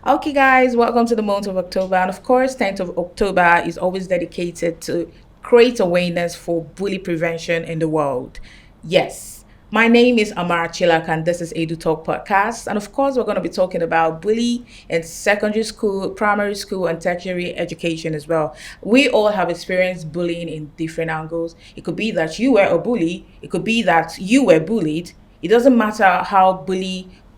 Okay, guys, welcome to the month of October. And of course, 10th of October is always dedicated to create awareness for bully prevention in the world. Yes, my name is Amara Chilak, and this is Edutalk Podcast. And of course, we're going to be talking about bully in secondary school, primary school, and tertiary education as well. We all have experienced bullying in different angles. It could be that you were a bully, it could be that you were bullied. It doesn't matter how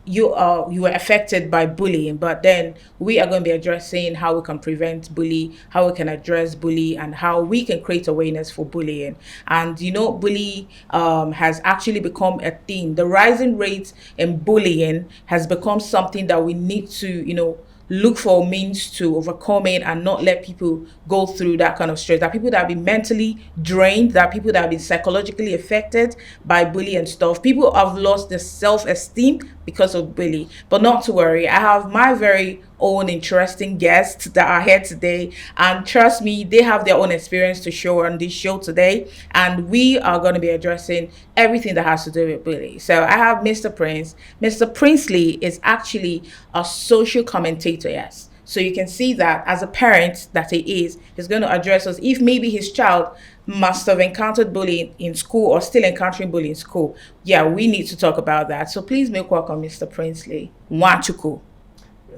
you were affected by bullying, but then we are going to be addressing how we can prevent bully, how we can address bully, and how we can create awareness for bullying. And bully has actually become a thing. The rising rate in bullying has become something that we need to look for means to overcome it and not let people go through that kind of stress. That people that have been mentally drained, that people that have been psychologically affected by bully and stuff. People have lost their self-esteem because of bully. But not to worry, I have my very own interesting guests that are here today, and trust me, they have their own experience to show on this show today, and we are going to be addressing everything that has to do with bully. So I have Mr. Prince. Mr. Princely is actually a social commentator, yes. So you can see that as a parent that he is, he's going to address us if maybe his child must have encountered bullying in school or still encountering bullying in school. Yeah, we need to talk about that. So please make welcome Mr. Princely. Wachuku.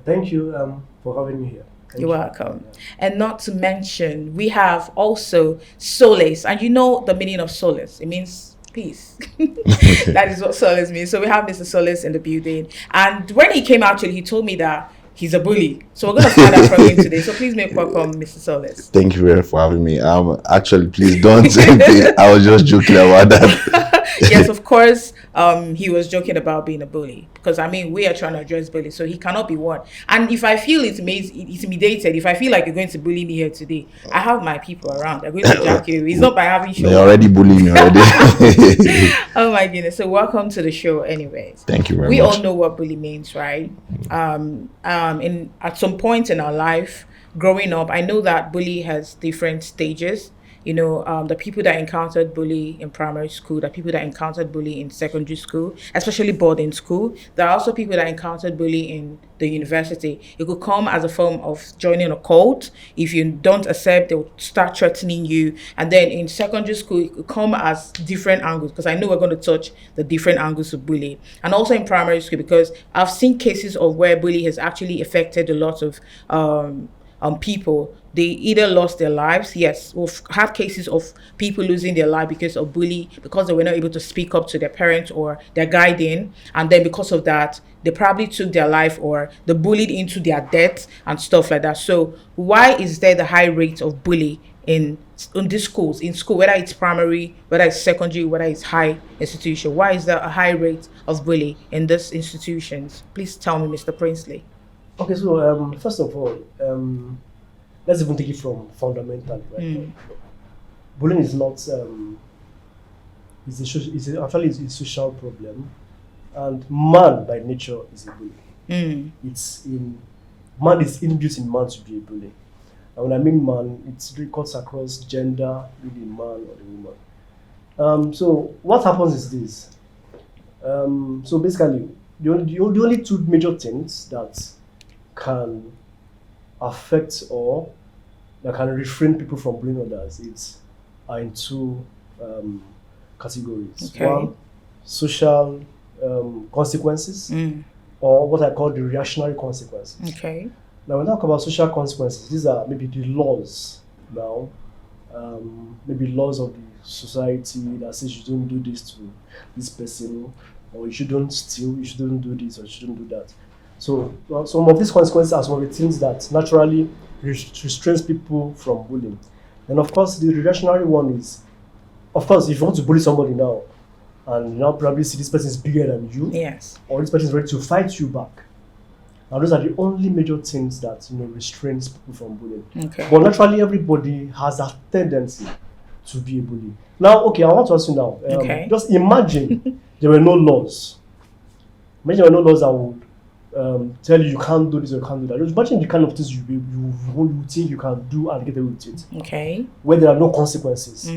Thank you for having me here. You're welcome. And not to mention, we have also Solace. And you know the meaning of Solace. It means peace. That is what Solace means. So we have Mr. Solace in the building. And when he came out, he told me that he's a bully. So we're going to find out from him today. So please make welcome Mr. Solace. Thank you very much for having me. Actually, please don't. I was just joking about that. Yes, of course, he was joking about being a bully, because we are trying to address bully, so he cannot be one. And if I feel intimidated, if I feel like you're going to bully me here today, I have my people around. They're going to jack you. It's not by having show. They already bullying me already. Oh my goodness. So welcome to the show anyways. Thank you very much. We all know what bully means, right? At some point in our life, growing up, I know that bully has different stages. The people that encountered bully in primary school, the people that encountered bully in secondary school, especially boarding school. There are also people that encountered bully in the university. It could come as a form of joining a cult. If you don't accept, they'll start threatening you. And then in secondary school, it could come as different angles, because I know we're going to touch the different angles of bully. And also in primary school, because I've seen cases of where bully has actually affected a lot of people. They either lost their lives. Yes, we've had cases of people losing their life because of bully, because they were not able to speak up to their parents or their guardian, and then because of that, they probably took their life or they bullied into their death and stuff like that. So why is there the high rate of bully in these schools, in school, whether it's primary, whether it's secondary, whether it's high institution? Why is there a high rate of bully in these institutions? Please tell me, Mr. Princely. Okay, so first of all, let's even take it from fundamental. Right? Bullying is not actually a social problem, and man by nature is a bully. Man is inbuilt in man to be a bully. And when I mean man, it really cuts across gender, really the man or the woman. So what happens is this. So basically, the only two major things that can affect or that can refrain people from bullying others are in two categories. Okay. One, social consequences, or what I call the reactionary consequences. Okay. Now, when I talk about social consequences, these are maybe the laws now, maybe laws of the society that says you don't do this to this person, or you shouldn't steal, you shouldn't do this, or you shouldn't do that. So some of these consequences are some of the things that naturally restrains people from bullying. And of course, the reactionary one is, of course, if you want to bully somebody now, and you now probably see this person is bigger than you, yes, or this person is ready to fight you back. Now, those are the only major things that restrains people from bullying. Okay. But naturally, everybody has a tendency to be a bully. Now, okay, I want to ask you now. Just imagine there were no laws. Imagine there were no laws that would tell you can't do this or you can't do that. Just imagine the kind of things you think you can do and get away with it. Okay. Where there are no consequences.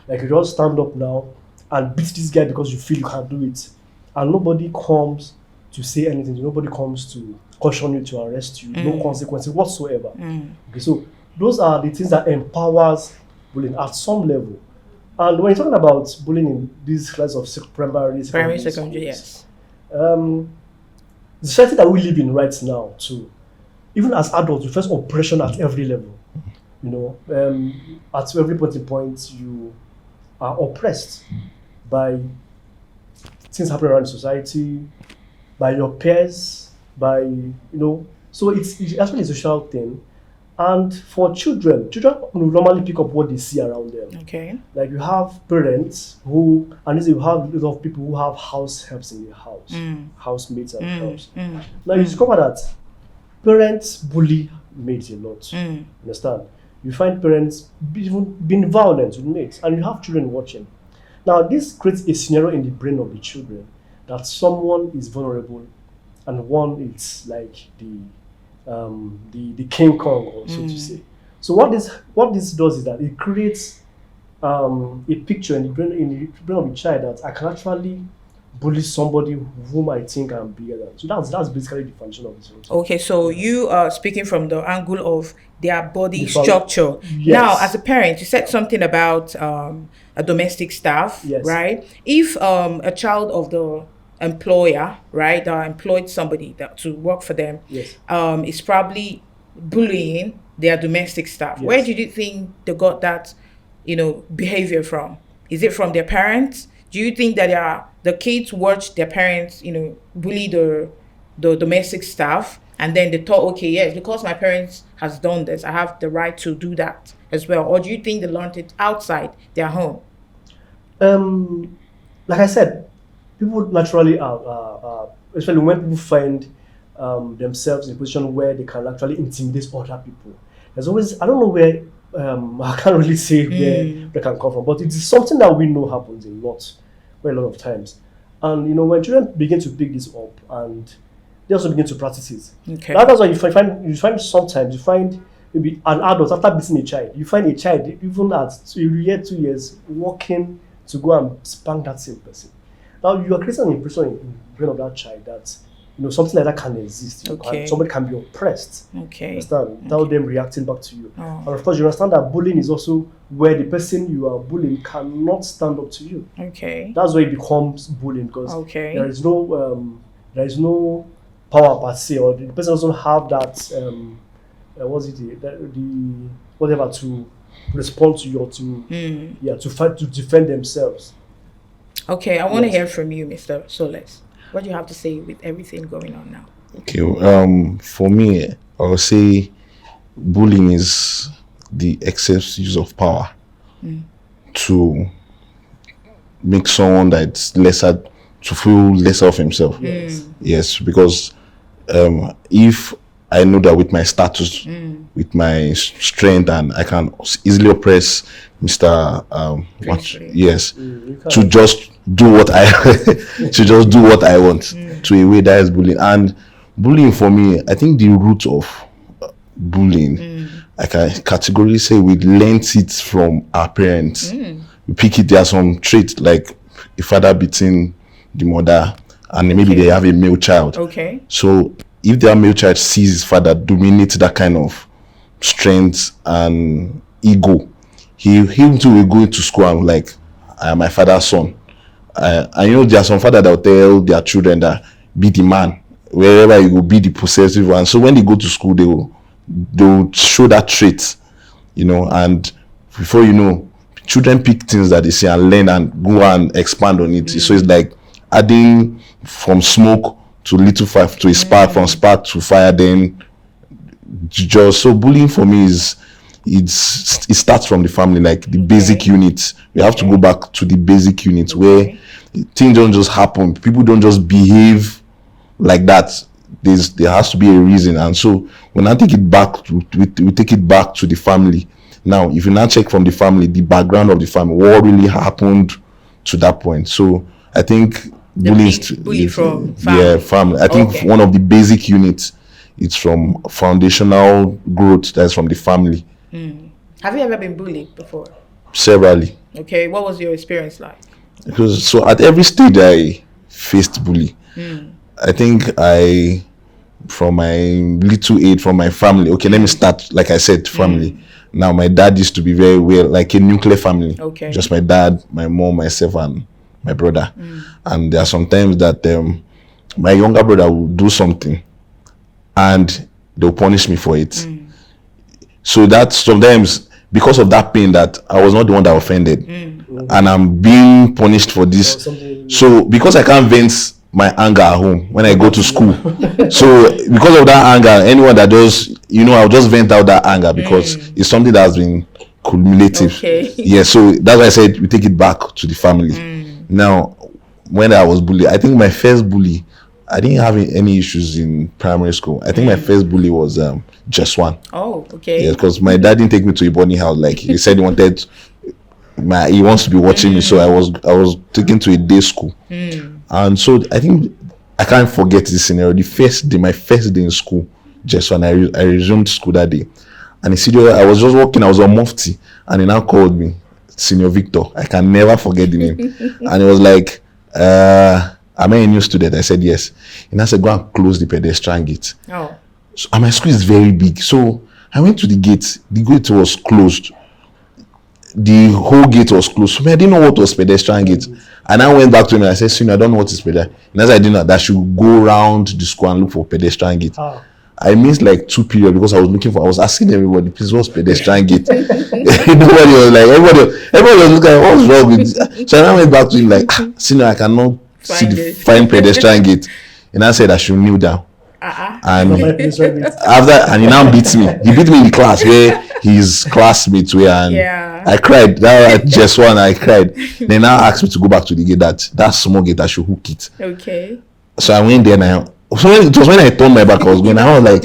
Like you just stand up now and beat this guy because you feel you can't do it, and nobody comes to say anything. Nobody comes to caution you, to arrest you. No consequences whatsoever. Okay, so those are the things that empowers bullying at some level. And when you're talking about bullying in these classes of primary, secondary, schools, yes. The society that we live in right now, too, even as adults, we face oppression at every level. At every point, you are oppressed by things happening around society, by your peers, so it's actually a social thing. And for children will normally pick up what they see around them. Okay. Like you have parents who, and you have a lot of people who have house helps in the house, housemates and helps. Now you discover that parents bully mates a lot. Understand? You find parents even being violent with mates, and you have children watching. Now this creates a scenario in the brain of the children that someone is vulnerable, and one is like the King Kong, or so to say. So what this does is that it creates a picture in the brain of the child that I can actually bully somebody whom I think I'm bigger than. So that's basically the function of this. Okay, so you are speaking from the angle of their body structure. Yes. Now, as a parent, you said something about a domestic staff, yes. right? If a child of the employer, right, that employed somebody to work for them, yes. Is probably bullying their domestic staff. Yes. Where did you think they got that, behavior from? Is it from their parents? Do you think that the kids watch their parents, bully the domestic staff, and then they thought, okay, yes, because my parents has done this, I have the right to do that as well? Or do you think they learned it outside their home? Like I said, people naturally are especially when people find themselves in a position where they can actually intimidate other people. There's always, I don't know where, I can't really say where they can come from, but it is something that we know happens a lot of times. And when children begin to pick this up, and they also begin to practice it. Okay. That's why you find sometimes maybe an adult after beating a child, you find a child even at 2 years walking to go and spank that same person. Now you are creating an impression in the brain of that child that something like that can exist. Okay. Somebody can be oppressed. Okay. Understand? Without them reacting back to you. Oh. And of course, you understand that bullying is also where the person you are bullying cannot stand up to you. Okay. That's where it becomes bullying, because Okay. there is no power per se, or the person doesn't have that whatever to respond to you, or to fight, to defend themselves. Okay, I want to hear from you, Mr. Solace. What do you have to say with everything going on now? Okay, for me, I would say bullying is the excess use of power to make someone that's lesser, to feel lesser of himself. Yes, because if I know that with my status, with my strength, and I can easily oppress Mr. Yes, to just do what I want, to a way that is bullying. And bullying, for me, I think the root of bullying, I can categorically say we learnt it from our parents. We pick it. There are some traits like a father beating the mother, and maybe they have a male child. Okay. So if their male child sees his father dominate that kind of strength and ego, he too will go into school and like, I am my father's son. And there are some fathers that will tell their children that be the man, wherever you go, be the possessive one. So when they go to school, they'll show that trait, and before you know, children pick things that they see and learn and go and expand on it. So it's like adding from smoke to little fire to a spark, from spark to fire. Then just so bullying for me it starts from the family, like the basic unit. We have to go back to the basic unit where things don't just happen. People don't just behave like that. There has to be a reason. And so when I take it back, we take it back to the family. Now, if you now check from the family, the background of the family, what really happened to that point. So I think bully from family. Yeah, family. I think one of the basic units, it's from foundational growth, that's from the family. Have you ever been bullied before? Severally. Okay, what was your experience like? So at every stage I faced bully. I think from my little age, from my family. Okay, let me start. Like I said, family. Now, my dad used to be very well, like a nuclear family. Okay. Just my dad, my mom, myself, and my brother. And there are sometimes that my younger brother will do something, and they'll punish me for it. So that sometimes, because of that pain, that I was not the one that offended, and I'm being punished for this. So because I can't vent my anger at home when I go to school, so because of that anger, anyone that does, I'll just vent out that anger because it's something that has been cumulative. Okay. Yeah, so that's why I said we take it back to the family. Now, when I was bullied, I think my first bully, I didn't have any issues in primary school. I think my first bully was just one. Oh, okay. Yeah, because my dad didn't take me to a boarding house. Like he said, he wants to be watching me, so I was taken to a day school. And so I think I can't forget this scenario. My first day in school, just when I resumed school that day, and I was just walking. I was on Mufti, and he now called me Senior Victor. I can never forget the name. And it was like, am I a new student? I said yes. And I said, go and close the pedestrian gate. Oh. So, and my school is very big. So I went to the gate. The gate was closed. The whole gate was closed. So I didn't know what was pedestrian gate. And I went back to him and I said, Senior, I don't know what is pedestrian. And as I didn't know, that I should go around the school and look for pedestrian gate. I missed like 2 periods because I was asking everybody, please, what's pedestrian gate? Everybody was looking at what's wrong with this? So I went back to him like, Senior, I cannot find pedestrian gate. And I said I should kneel down. And and he now beats me. He beat me in the class where his classmates were, and I cried. That was just one. I cried. They now asked me to go back to the gate. That small gate, I should hook it. Okay. So I went there now. So it was when I turned my back, I was going. I was like,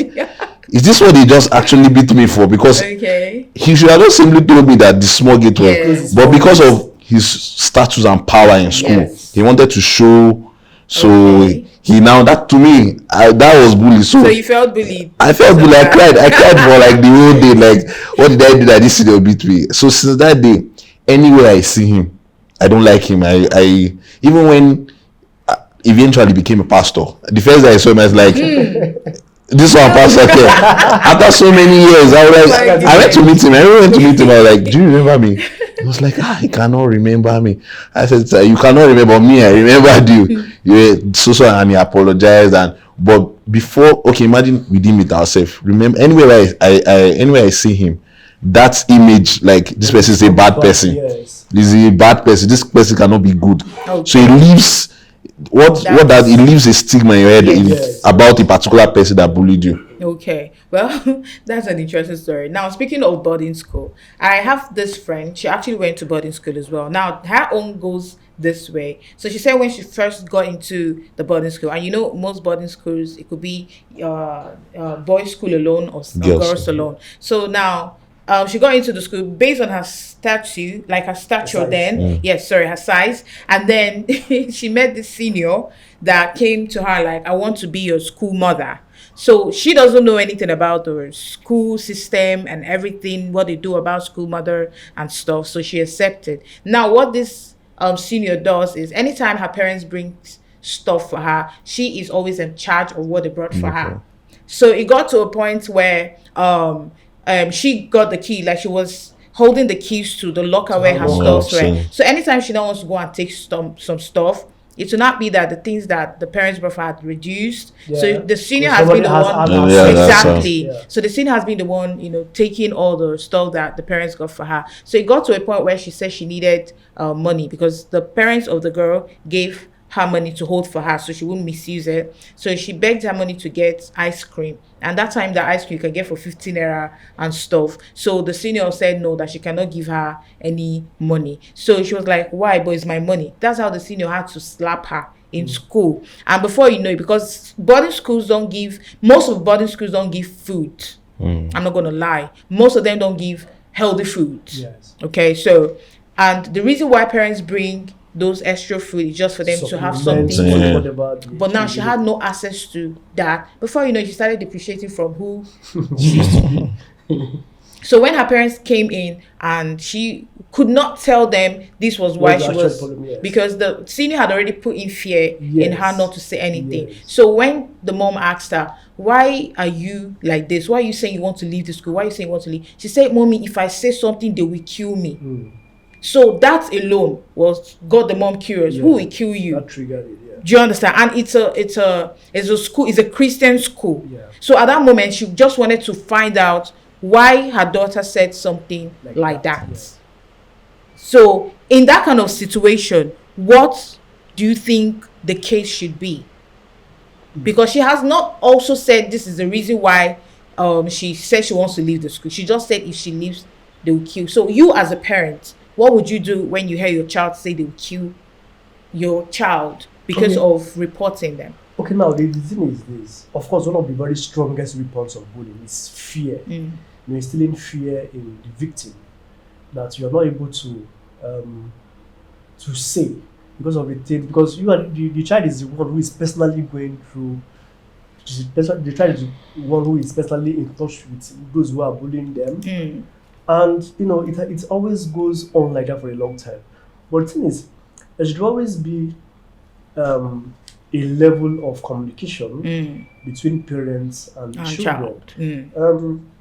is this what they just actually beat me for? Because he should have just simply told me that the small gate was, but because of his status and power in school, he wanted to show. So he now, that to me, that was bully. So you felt bullied? I felt bullied. I cried for like the whole day. Like, what did I do that this senior beat me? So since that day, anywhere I see him, I don't like him. I even when eventually became a pastor, the first day I saw him, I was like, this one pastor here. After so many years, I went to meet him. I went to meet him. I was like, do you remember me? He was like, he cannot remember me. I said, you cannot remember me. I remembered you. You were so, and he apologized. But before, imagine we didn't meet ourselves. Remember, anywhere I see him, that image, like this person is a bad person. This is a bad person. This person cannot be good. So it leaves it leaves a stigma in your head about a particular person that bullied you. Okay, well, that's an interesting story. Now, speaking of boarding school, I have this friend. She actually went to boarding school as well. Now, her own goes this way. So she said when she first got into the boarding school, and most boarding schools, it could be boys' school alone or girls alone. So now, she got into the school based on her stature, like her stature then. Her size. And then she met this senior that came to her like, I want to be your school mother. So she doesn't know anything about the school system and everything, what they do about school mother and stuff. So she accepted. Now, what this senior does is anytime her parents bring stuff for her, she is always in charge of what they brought for her. So it got to a point where she got the key, like she was holding the keys to the locker where her stuff were. So anytime she now wants to go and take some stuff, it will not be that the things that the parents brought had reduced. So the senior has been the one exactly. So the senior has been the one, taking all the stuff that the parents got for her. So it got to a point where she said she needed money because the parents of the girl gave her money to hold for her so she wouldn't misuse it. So she begged her money to get ice cream. And that time, the ice cream you can get for 15 naira and stuff. So the senior said no, that she cannot give her any money. So she was like, why? But it's my money. That's how the senior had to slap her in school. And before you know it, because most of boarding schools don't give food. I'm not going to lie. Most of them don't give healthy food. Okay, so, and the reason why parents bring those extra food is just for them to have something. But now she had no access to that. Before you know, she started depreciating from who she used to be. So when her parents came in and she could not tell them this was why she was, because the senior had already put in fear in her not to say anything. So when the mom asked her, why are you like this? Why are you saying you want to leave the school? Why are you saying you want to leave? She said, Mommy, if I say something, they will kill me. So that alone got the mom curious. Who will kill you? That triggered it. Do you understand? And it's a school, it's a Christian school. Yeah. So at that moment, she just wanted to find out why her daughter said something like that. Yeah. So in that kind of situation, what do you think the case should be? Because she has not also said this is the reason why she said she wants to leave the school. She just said if she leaves, they will kill. So you as a parent, what would you do when you hear your child say they will kill your child because of reporting them? Okay, now the thing is this. Of course, one of the very strongest weapons of bullying is fear. You're instilling fear in the victim that you are not able to say because of the thing. Because the child is the one who is personally going through. The child is the one who is personally in touch with those who are bullying them, and it always goes on like that for a long time. But the thing is, there should always be a level of communication between parents and children.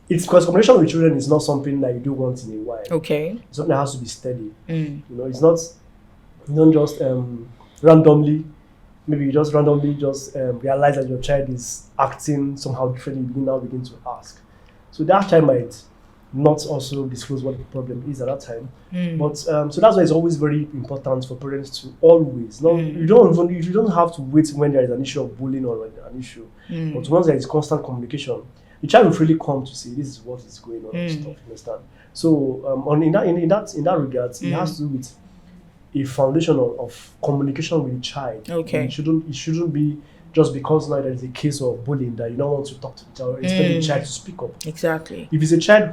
It's because communication with children is not something that you do once in a while. Okay. It's something that has to be steady. It's not, you don't just randomly, maybe you just randomly realize that your child is acting somehow differently, you now begin to ask. So that child might not also disclose what the problem is at that time. But so that's why it's always very important for parents to always you don't have to wait when there is an issue of bullying or an issue. But once there is constant communication, the child will freely come to say this is what is going on and stuff. You understand? So in that regard, it has to do with a foundation of communication with the child. Okay. It shouldn't be just because now there is a case of bullying that you don't want to talk to the child, expect the child to speak up. Exactly. If it's a child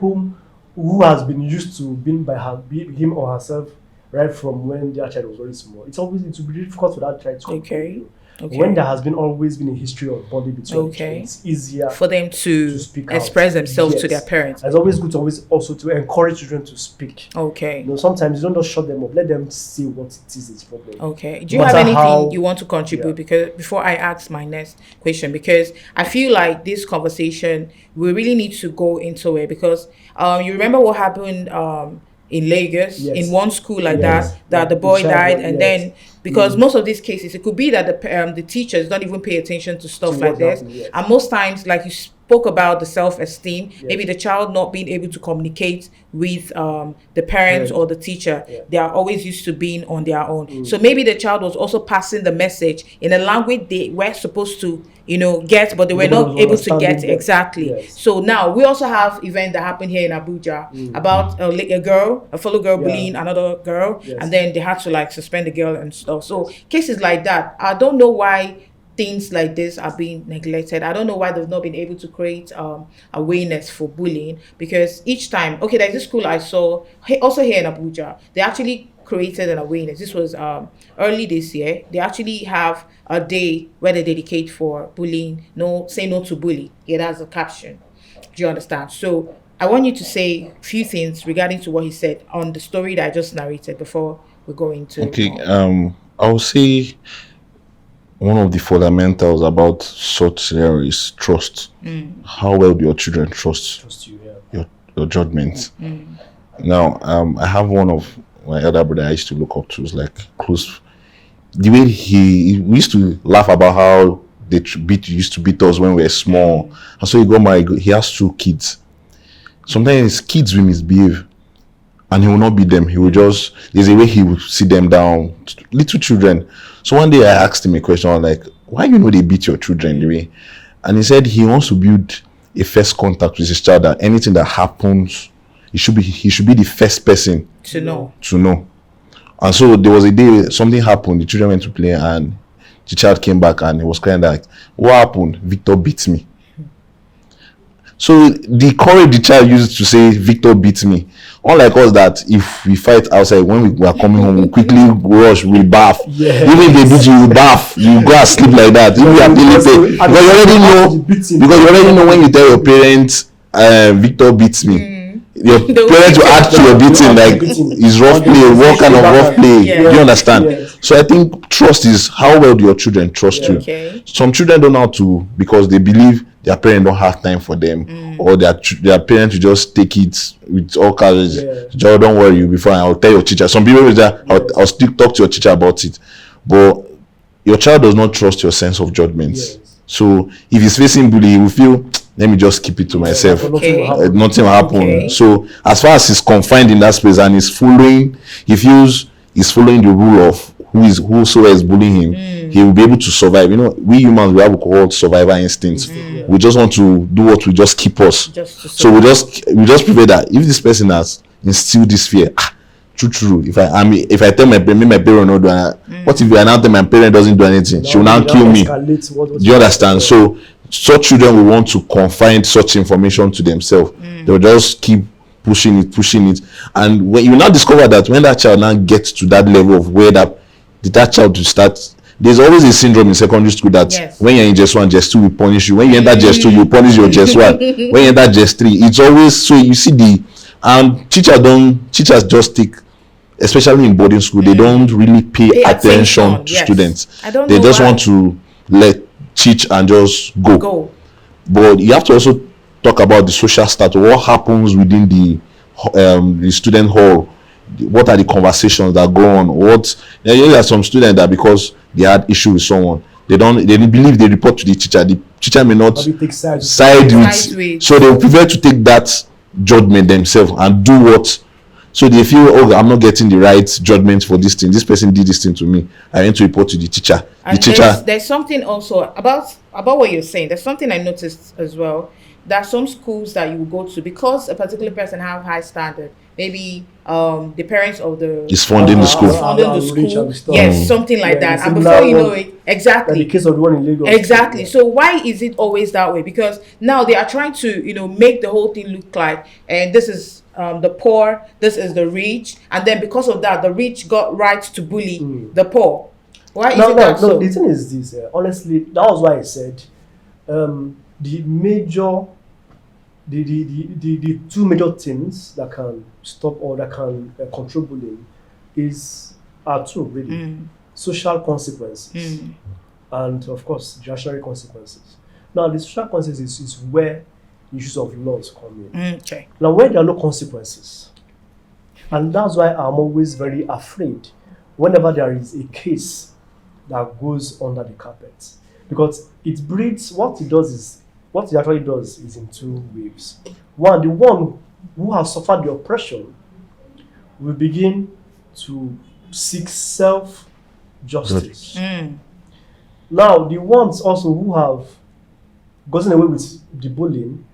who has been used to being by him or herself right from when their child was very small, it will be difficult for that child to Okay. When there has always been a history of bullying between the children, it's easier for them to speak express out. themselves to their parents. It's always good to also to encourage children to speak. Okay. Sometimes you don't just shut them up. Let them see what it is its problem. Okay. Do you have anything you want to contribute? Because before I ask my next question, because I feel like this conversation, we really need to go into it, because you remember what happened in Lagos, in one school like that the boy died, and then because most of these cases, it could be that the teachers don't even pay attention to stuff like this, and most times, like you spoke about the self-esteem, maybe the child not being able to communicate with the parents or the teacher, they are always used to being on their own. So maybe the child was also passing the message in a language they were supposed to get, but they were not able to get exactly. So now we also have event that happened here in Abuja about a fellow girl bullying another girl, and then they had to suspend the girl and stuff. So cases like that, I don't know why things like this are being neglected. I don't know why they've not been able to create awareness for bullying, because each time, there's this school I saw also here in Abuja, they actually created an awareness. This was early this year. They actually have a day where they dedicate for bullying. Say no to bully. That's a caption. Do you understand? So I want you to say a few things regarding to what he said on the story that I just narrated before we go into. I will say one of the fundamentals about such scenario is trust. How well do your children trust you, your judgment? Now, I have one of my elder brother I used to look up to, is like close. The way we used to laugh about how they used to beat us when we were small, and so he got married. He has 2 kids. Sometimes kids will misbehave, and he will not beat them. He will just, there's a way he will sit them down, little children. So one day I asked him a question, I was like, why they beat your children the way? And he said he wants to build a first contact with his child, that anything that happens, he should be the first person to know. And so there was a day something happened, the children went to play, and the child came back and he was crying like, what happened? Victor beat me. So the courage the child used to say, Victor beat me. Unlike us that if we fight outside, when we were coming home, we quickly rush, we bath. Even if they beat you, you bath, you go and sleep like that. Even because you already know when you tell your parents Victor beats me. Your They'll parents will beat add to your beating like is rough play. What kind of rough play? Yeah. Do you understand? Yes. So I think trust is how well do your children trust you. Okay. Some children don't know how to because they believe their parents don't have time for them, or their parents will just take it with all courage. Yeah. Joe, don't worry, before I'll tell your teacher. Some people will say, I'll still talk to your teacher about it, but your child does not trust your sense of judgment. Yes. So if he's facing bullying, he will feel, let me just keep it to myself. Nothing will Okay. happen. Nothing will happen. Okay. So as far as he's confined in that space and he feels he's following the rule of whosoever is bullying him, he will be able to survive. You know, we humans, we have what we call survival instincts. We just want to do what will just keep us. Just to So we just prefer that if this person has instilled this fear, true. If I tell my parent not do what if I now tell my parent doesn't do anything? She will now kill me. Do you understand? So such children will want to confine such information to themselves. They'll just keep pushing it, and when you now discover that when that child now gets to that level of where that child to start, there's always a syndrome in secondary school that when you're in just 1, just 2 will punish you. When you enter just 2, you punish your just 1. When you enter just 3, it's always so. You see teachers just take, especially in boarding school, they don't really pay attention to students. They just want to teach and just go. But you have to also talk about the social status. What happens within the student hall? What are the conversations that go on? There are some students that because they had issue with someone, they didn't believe they report to the teacher. The teacher may not side with, so they prefer to take that judgment themselves and do what. So they feel, I'm not getting the right judgment for this thing. This person did this thing to me. I went to report to the teacher. And there's something also about what you're saying. There's something I noticed as well. There are some schools that you will go to because a particular person have high standard. Maybe the parents of the is funding the school. Yes, something like that. And before you know it, exactly. And the case of the one in Lagos. Exactly. So why is it always that way? Because now they are trying to, make the whole thing look like, and this is the poor, this is the rich, and then because of that, the rich got rights to bully the poor. Why is it that so? No, the thing is this. Honestly, that was why I said the two major things that can stop or that can control bullying are two really: social consequences and, of course, judiciary consequences. Now, the social consequences is where issues of laws come in. Okay. Now, where there are no consequences, and that's why I'm always very afraid whenever there is a case that goes under the carpet, because it breeds what it actually does is in two waves. One, the one who has suffered the oppression will begin to seek self-justice. Now, the ones also who have gotten away with the bullying,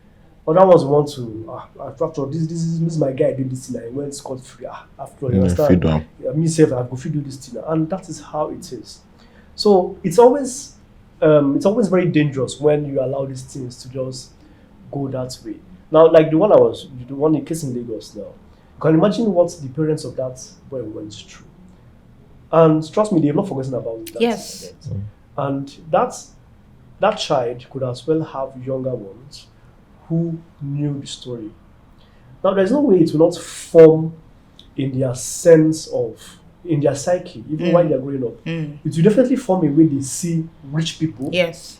other ones want to, after all, this is my guy doing this thing, I went scot-free. After all, you understand? Myself, I go do this thing. And that is how it is. So it's always very dangerous when you allow these things to just go that way. Now, like the one in case in Lagos now, you can imagine what the parents of that boy went through. And trust me, they have not forgotten about that. Yes. And that child could as well have younger ones who knew the story. Now, there's no way it will not form in their in their psyche, even while they're growing up. It will definitely form a way they see rich people. Yes.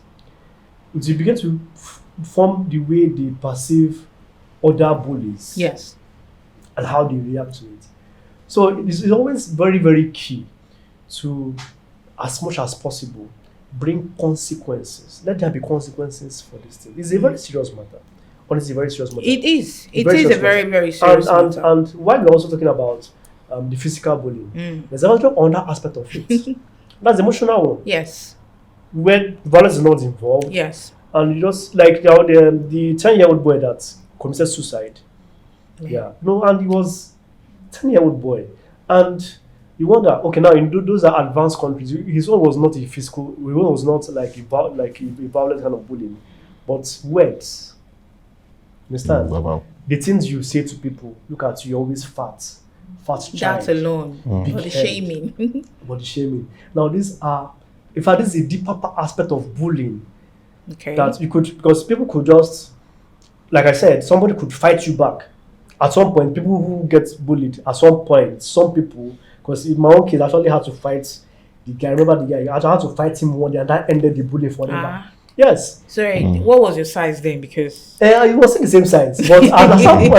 It will begin to form the way they perceive other bullies. Yes. And how they react to it. So it's always very, very key to, as much as possible, bring consequences. Let there be consequences for this thing. It's a very serious matter. Honestly, a very serious matter. It is. It is a very, very serious matter. And while we're also talking about the physical bullying, there's also another aspect of it. That's the emotional one. Yes. Where violence is not involved. Yes. And you just like the 10-year-old boy that committed suicide. Yeah. No, and he was 10-year-old boy. And you wonder, okay, now in those are advanced countries. His one was not a physical, his one was not like a violent kind of bullying, but words. Understand? Wow. The things you say to people, look at you, you're always fat child. That alone. Big Body head. shaming. Body shaming. Now this is a deeper aspect of bullying. Okay. That you could, because people could just like I said, somebody could fight you back. At some point, people who get bullied, at some point, some people, because in my own case, I actually had to fight the guy. I remember the guy, I had to fight him one day, and that ended the bullying forever. Yes. Sorry, what was your size then? Because it wasn't the same size, but at some point,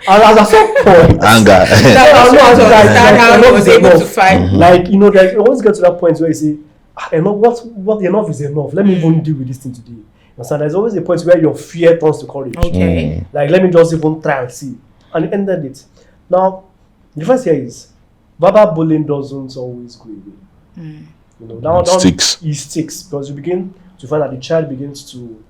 at some point, Anger. how he was able to fight. Like, you always get to that point where you say, what enough is enough. Let me even deal with this thing today. So there's always a point where your fear turns to courage. Okay. Like, let me just even try and see. And it ended it. Now, the difference here is verbal bullying doesn't always go away. It sticks because you begin to find that the child begins to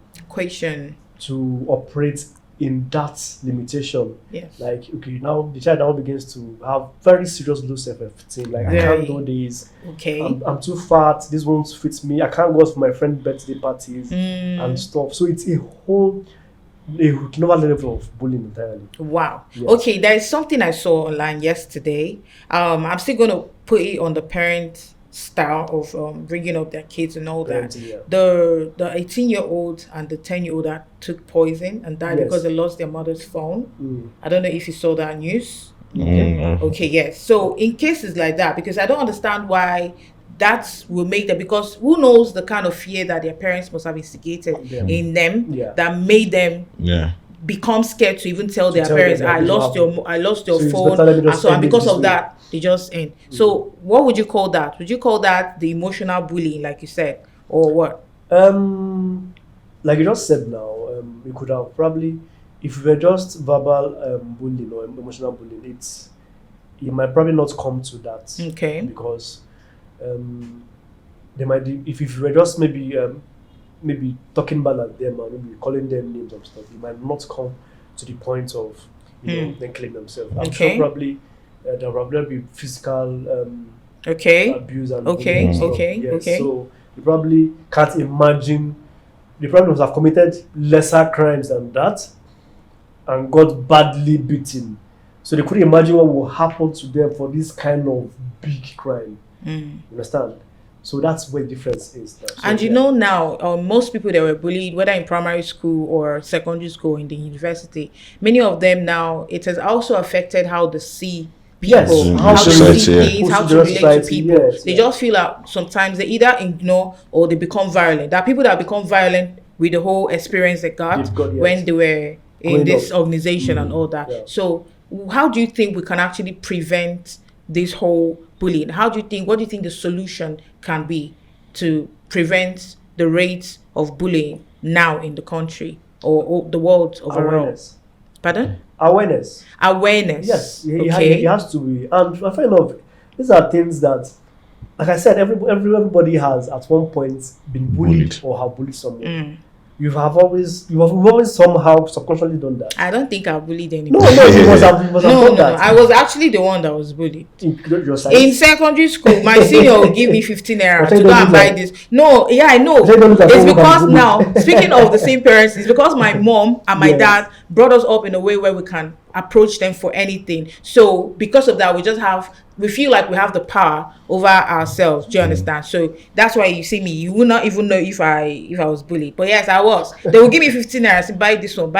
operate in that limitation. Yes. Like, okay, now the child now begins to have very serious low self-esteem. Like, I can't do this. Okay. I'm too fat. This won't fit me. I can't go out for my friend's birthday parties and stuff. So it's a another level of bullying entirely. Wow. Yes. Okay, there is something I saw online yesterday. I'm still going to put it on the parent style of bringing up their kids and all that. Yeah. The 18-year-old and the 10-year-old that took poison and died because they lost their mother's phone. I don't know if you saw that news. Okay, yes. So in cases like that, because I don't understand why that will make them, because who knows the kind of fear that their parents must have instigated in them that made them become scared to even tell their parents, I lost your phone, and because of that they just end. So what would you call that? Would you call that the emotional bullying, like you said, or what? Like you just said now, we could have probably, if we were just verbal bullying or emotional bullying, it might probably not come to that. Okay. Because they might, if you were just maybe talking bad at them or maybe calling them names and stuff, it might not come to the point of them killing themselves. I'm sure probably there will probably be physical abuse and bullying and stuff. Yes. So you probably can't imagine. They probably must have committed lesser crimes than that and got badly beaten. So they couldn't imagine what will happen to them for this kind of big crime. You understand? So that's where the difference is. So, and now, most people that were bullied, whether in primary school or secondary school, in the university, many of them now, it has also affected how they see people, how to see things, how to relate to people. They just feel like sometimes they either ignore or they become violent. There are people that become violent with the whole experience they got when they were in this organization and all that. Yeah. So how do you think we can actually prevent this whole bullying? What do you think the solution can be to prevent the rates of bullying now in the country or the world overall? Awareness. Pardon? Awareness. Yes, it has to be. And I find these are things that, like I said, everybody has at one point been bullied or have bullied someone. You've always somehow subconsciously done that. I don't think I bullied anyone. No, you must have done that. I was actually the one that was bullied. In secondary school, my senior would give me 15 naira to go and buy this. No, yeah, I know. It's because now, speaking of the same parents, it's because my mom and my dad brought us up in a way where we can approach them for anything. So because of that, we feel like we have the power over ourselves. Do you understand? So that's why you see me. You will not even know if I was bullied. But yes, I was. They will give me 15 naira and say, buy this one,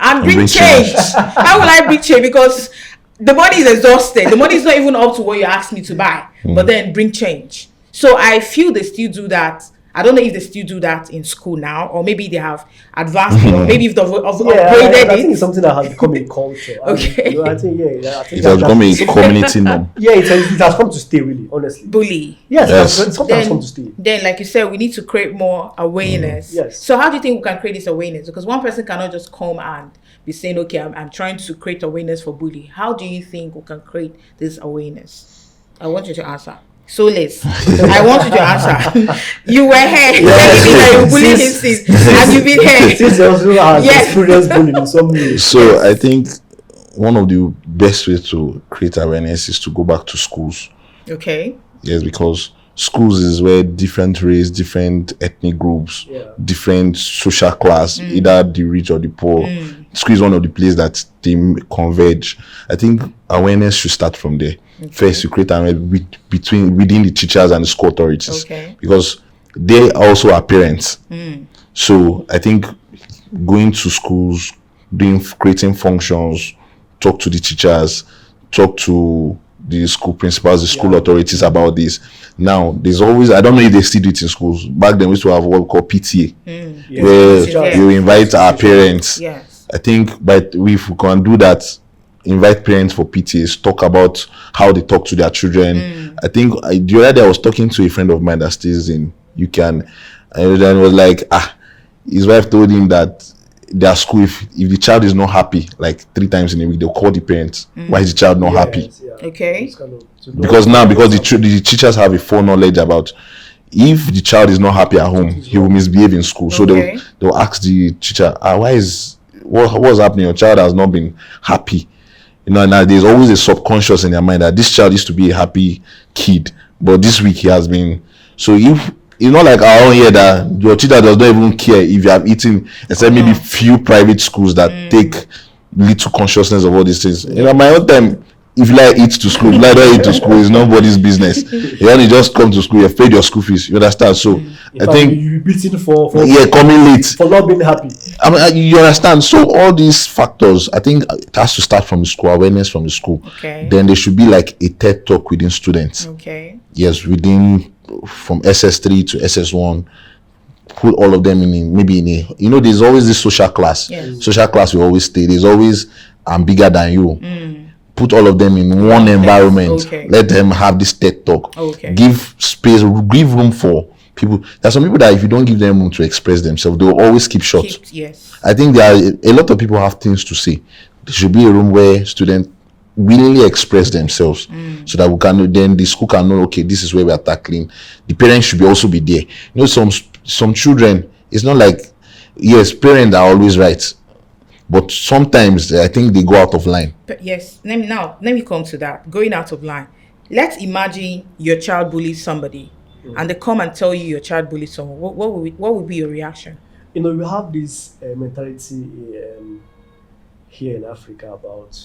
and bring change. How will I bring change? Because the money is exhausted. The money is not even up to what you asked me to buy. But then bring change. So I feel they still do that. I don't know if they still do that in school now, or maybe they have advanced it, or maybe if they've upgraded it. I think it's something that has become a culture. Okay. I think it has become a community norm. Yeah, it has come to stay, really, honestly. Bully. Yes. Something has come to stay. Then, like you said, we need to create more awareness. Yes. So how do you think we can create this awareness? Because one person cannot just come and be saying, okay, I'm trying to create awareness for bullying. How do you think we can create this awareness? I want you to answer. Solace, I want you to answer. You were here. You bullied him and you've been here. Since also has experienced bullying in some way. So I think one of the best ways to create awareness is to go back to schools. Okay. Yes, because schools is where different race, different ethnic groups, different social class, either the rich or the poor. School is one of the places that they converge. I think awareness should start from there. Okay. First, you create awareness within the teachers and the school authorities, because they also are parents. So I think going to schools, creating functions, talk to the teachers, talk to the school principals, the school authorities about this. Now, there's always, I don't know if they still do it in schools. Back then, we used to have what we call PTA, where you invite our parents. Yes. I think, but if we can do that, invite parents for PTAs, talk about how they talk to their children. I think the other day I was talking to a friend of mine that stays in UK, and then was like, his wife told him that their school, if the child is not happy, like 3 times in a week, they'll call the parents. Why is the child not happy? Okay. Because the teachers have a foreknowledge about, if the child is not happy at home, he will misbehave in school. So they'll ask the teacher, what's happening? Your child has not been happy. And there's always a subconscious in their mind that this child used to be a happy kid, but this week he has been. So if it's not like our own here that your teacher does not even care if you have eaten, except maybe few private schools that take little consciousness of all these things. My own time, if you like eat to school, if you like don't eat to school, it's nobody's business. You only just come to school, you've paid your school fees, you understand? So I think you'll be beaten for coming late, for not being happy. You understand? So all these factors, I think it has to start from the school, awareness from the school. Okay. Then there should be like a TED talk within students. Okay. Yes, within from SS3 to SS1. Put all of them there's always this social class. Yes. Social class will always stay. There's always I'm bigger than you. Put all of them in one environment. Okay. Let them have this TED talk. Okay. Give space, give room for people. There's some people that if you don't give them room to express themselves, they will always keep short. Yes. I think there are a lot of people have things to say. There should be a room where students willingly express themselves, so that then the school can know, okay, this is where we are tackling. The parents should also be there. Some children, it's not like, yes, parents are always right, but sometimes I think they go out of line. But yes, let me come to that. Going out of line. Let's imagine your child bullies somebody, and they come and tell you your child bullies someone. What would be your reaction? We have this mentality here in Africa about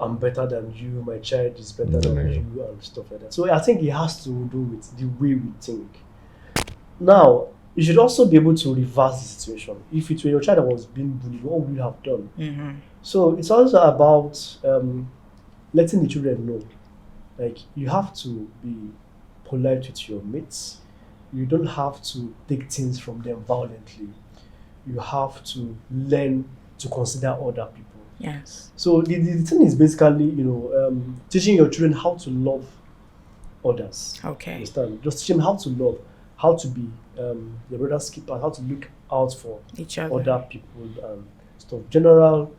I'm better than you, my child is better than you, and stuff like that. So I think it has to do with the way we think. Now, you should also be able to reverse the situation. If it were your child that was being bullied, what would you have done? So it's also about letting the children know, like, you have to be polite with your mates. You don't have to take things from them violently. You have to learn to consider other people. Yes. So the thing is basically, teaching your children how to love others. Okay. Understand? Just teach them how to love, how to be your brother's keeper, how to look out for Each other. other people and stuff. General,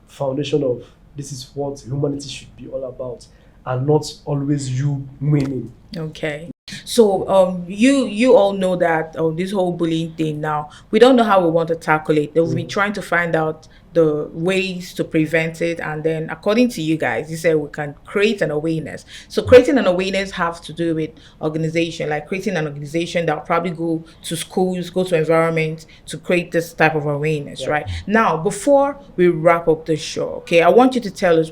foundation of this is what humanity should be all about, and not always you winning. Okay. So you all know that this whole bullying thing now, we don't know how we want to tackle it. We've been trying to find out the ways to prevent it, and then according to you guys, you said we can create an awareness. So creating an awareness has to do with organization, like creating an organization that will probably go to schools, go to environments to create this type of awareness, right? Now, before we wrap up the show, okay, I want you to tell us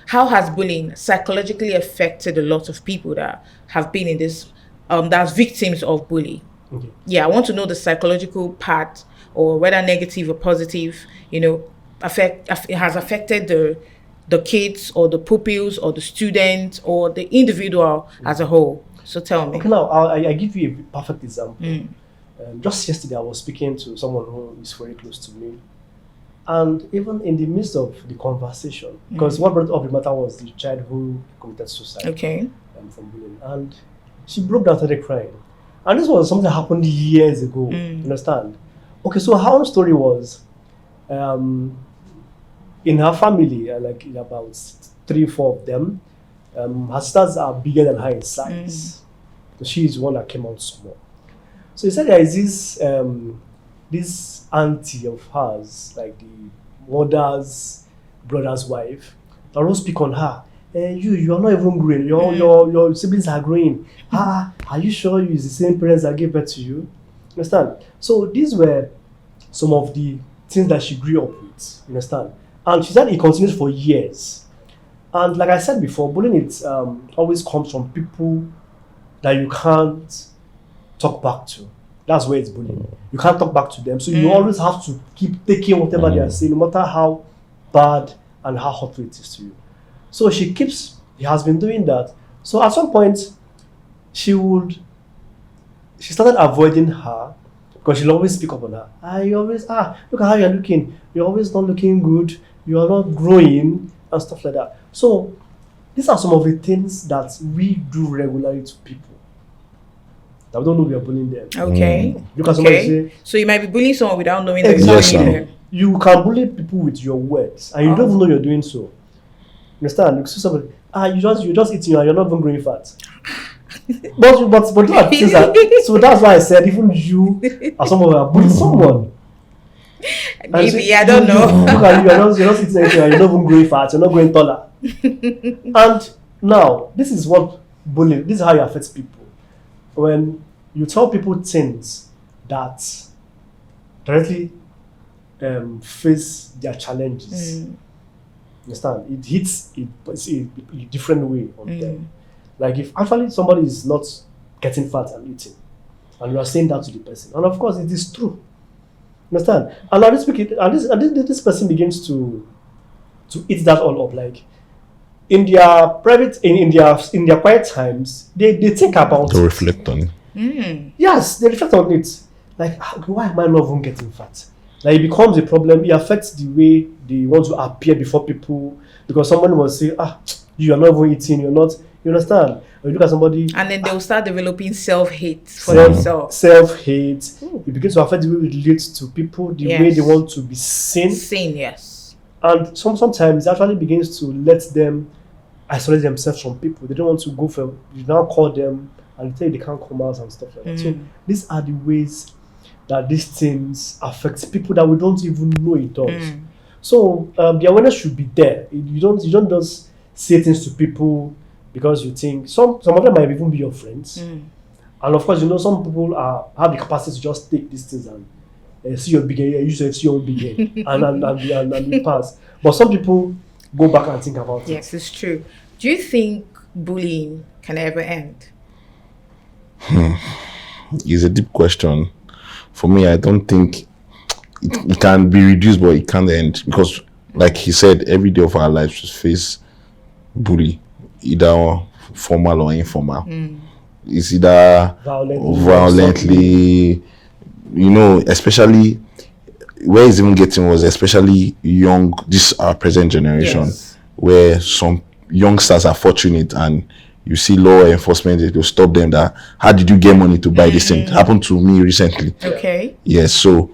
how has bullying psychologically affected a lot of people that have been in this, that's victims of bullying? Okay. Yeah, I want to know the psychological part, or whether negative or positive, has affected the kids or the pupils or the student or the individual as a whole. So tell me. Okay, now I give you a perfect example. Just yesterday, I was speaking to someone who is very close to me. And even in the midst of the conversation, because what brought up the matter was the child who committed suicide. Okay. From bullying. And she broke down, started crying. And this was something that happened years ago. You understand? Okay, so her own story was, in her family, like about 3-4 of them, her sisters are bigger than her in size. So she is one that came out small. So he said there is this auntie of hers, like the mother's brother's wife, that will speak on her. You are not even growing. Your siblings are growing. Are you sure you is the same parents that gave birth to you? Understand? So these were some of the things that she grew up with. Understand? And she said it continues for years. And like I said before, bullying always comes from people that you can't talk back to. That's where it's bullying. You can't talk back to them, so you always have to keep taking whatever they are saying, no matter how bad and how hurtful it is to you. So she has been doing that. So at some point, she started avoiding her because she'll always speak up on her. Look at how you're looking. You're always not looking good. You are not growing and stuff like that. So these are some of the things that we do regularly to people that we don't know we are bullying them. Okay. Look at somebody say, so you might be bullying someone without knowing that exactly. you're bullying them. You can bully people with your words, and you don't even know you're doing so. You understand? You see somebody, you're just eating and you're not even growing fat. but so that's why I said even you as someone who are bullying someone. Maybe I don't know. Look at you, you're just eating anything and you're not even growing fat, you're not growing taller. And now this is what bullying. This is how it affects people. When you tell people things that directly face their challenges, understand? It hits a different way on them. Like if actually somebody is not getting fat and eating, and you are saying that to the person, and of course it is true. Understand? And now this person begins to eat that all up. Like in their private, in their quiet times, they think about to reflect on it. Yes, they reflect on it. Like, why am I not even getting fat? Like it becomes a problem. It affects the way they want to appear before people, because someone will say, you are not even eating, you're not. You understand? Or you look at somebody, and then they'll start developing self-hate for themselves. Self-hate. It begins to affect the way we relate to people, the way they want to be seen. Seen, yes. And sometimes it actually begins to let them isolate themselves from people. They don't want to go for. You now call them and tell you they can't come out and stuff like that. So these are the ways that these things affect people that we don't even know it does. So the awareness should be there. You don't just say things to people because you think some of them might even be your friends, and of course some people have the capacity to just take these things and see your big head. You see your own big head and pass. But some people go back and think about it. Yes, it's true. Do you think bullying can ever end? It's a deep question. For me, I don't think it can be reduced, but it can't end, because, like he said, every day of our lives we face bully, either formal or informal. It's either violently, especially where it's even getting was especially young, this our present generation, where some youngsters are fortunate and you see law enforcement, they will stop them that, how did you get money to buy this thing? It happened to me recently. Okay. Yes, so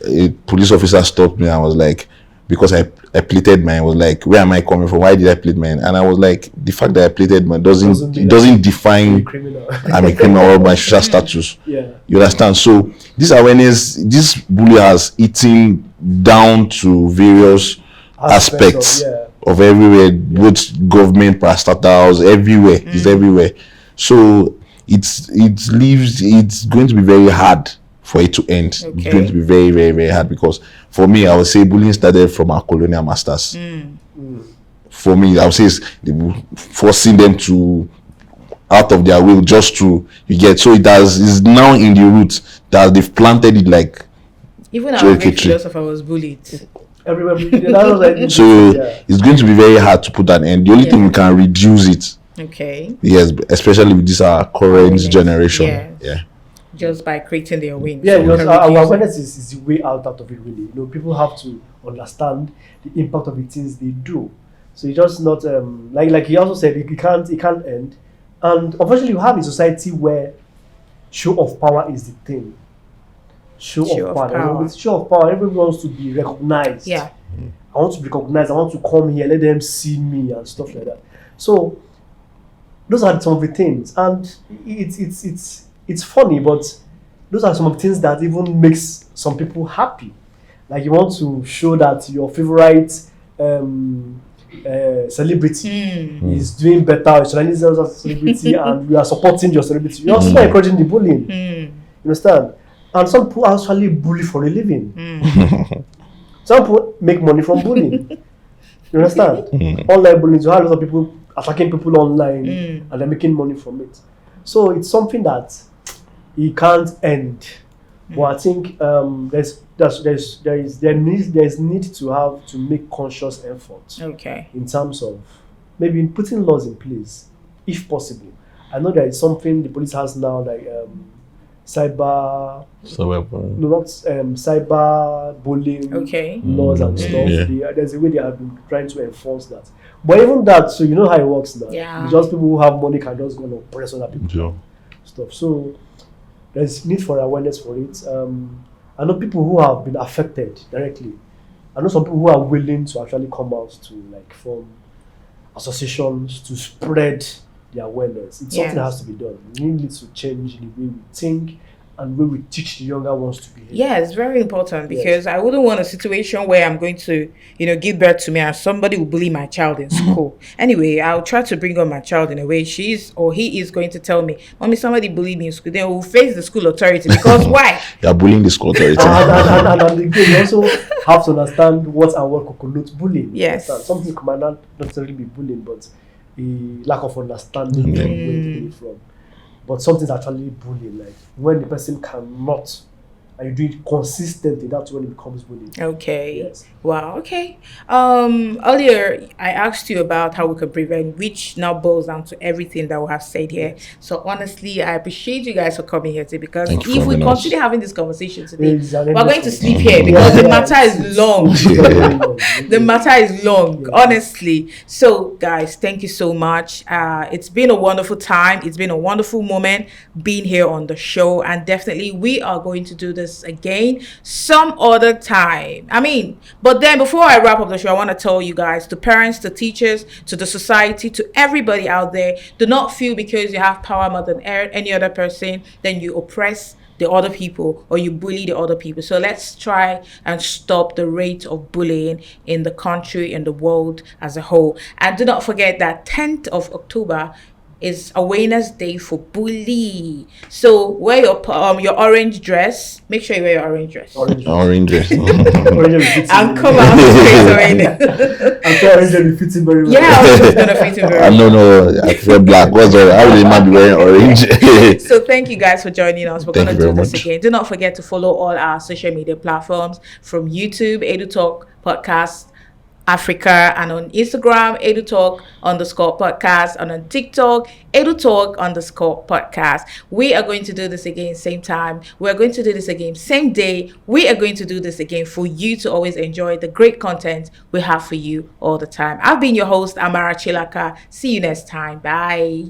a police officer stopped me and was like, because I pleaded mine, was like, where am I coming from? Why did I plead mine? And I was like, the fact that I pleaded mine doesn't define I'm a criminal or my social status. Yeah. You understand? So this awareness, this bully has eaten down to various aspects of everywhere, both government, parastatals, everywhere. It's everywhere. So it's going to be very hard for it to end. Okay. It's going to be very, very, very hard, because for me, I would say bullying started from our colonial masters. For me, I would say it's forcing them to out of their will just to so is now in the roots that they've planted it. Like even our great philosopher was bullied. Everywhere. So it's going to be very hard to put an end. The only thing we can reduce it. Okay. Yes, especially with this our current generation. Yeah. Just by creating their awareness. Yeah, our awareness is the way out of it, really. People have to understand the impact of the things they do. So it's just not like he also said, it can't end. And unfortunately, you have a society where show of power is the thing. Show of power. Show of power. Everyone wants to be recognized. Yeah. I want to be recognized. I want to come here, let them see me and stuff like that. So those are some of the things, and it's funny, but those are some of the things that even makes some people happy. Like you want to show that your favorite celebrity is doing better, Chinese as a celebrity, and you are supporting your celebrity. You're also encouraging the bullying. You understand? And some people actually bully for a living. Some people make money from bullying. You understand? Online bullying, you have a lot of people attacking people online and they're making money from it. So it's something that it can't end. But I think there's need to have to make conscious effort Okay. in terms of maybe putting laws in place, if possible. I know there is something the police has now, like cyber, no, not cyber bullying Okay. laws and stuff. Yeah. There's a way they have been trying to enforce that. But even that, so you know how it works now. Yeah. It's just people who have money can just go and oppress other people. Sure. Stuff. So there's need for awareness for it. I know people who have been affected directly. I know some people who are willing to actually come out to like form associations to spread the awareness. It's something that has to be done. We need to change the way we think and the way we teach the younger ones to behave. Yeah, it's very important because Yes. I wouldn't want a situation where I'm going to, give birth to me and somebody will bully my child in school. Anyway, I'll try to bring up my child in a way she's or he is going to tell me, Mommy, somebody bullied me in school. Then we'll face the school authority because why? You're bullying the school authority. And again, you also have to understand what and what connotes bullying. Yes. Something might not necessarily be bullying, but a lack of understanding from where it came from. But something's actually bullying, like when the person cannot, and you do it consistently, that's when it becomes bullying. Okay. Yes. Wow. Okay. Earlier I asked you about how we could prevent, which now boils down to everything that we have said here. So honestly, I appreciate you guys for coming here today because Thank you for if we having us. continue having this conversation today, It's an we're going to endless sleep one. here because the matter it's- is long. The matter is long, Yeah. honestly. So, guys, thank you so much. It's been a wonderful time. It's been a wonderful moment being here on the show, and definitely we are going to do this again some other time. But then before I wrap up the show, I want to tell you guys, to parents, to teachers, to the society, to everybody out there, do not feel because you have power more than any other person, then you oppress the other people or you bully the other people. So let's try and stop the rate of bullying in the country and the world as a whole. And do not forget that 10th of October is Awareness Day for Bully. So wear your orange dress. Make sure you wear your orange dress. Orange. Orange dress. Orange will fit And him. come out straight away. I'm sure orange will fit him very well. Yeah, I was just gonna fit him very No, I prefer black. What's all? How will a man be wearing orange? So thank you guys for joining us. We're Thank going you to do very this much. again. Do not forget to follow all our social media platforms from YouTube, Edutalk Podcast Africa, and on Instagram, Edutalk_podcast, and on TikTok, Edutalk_podcast. We are going to do this again same time. We're going to do this again same day. We are going to do this again for you to always enjoy the great content we have for you all the time. I've been your host, Amara Chilaka. See you next time. Bye.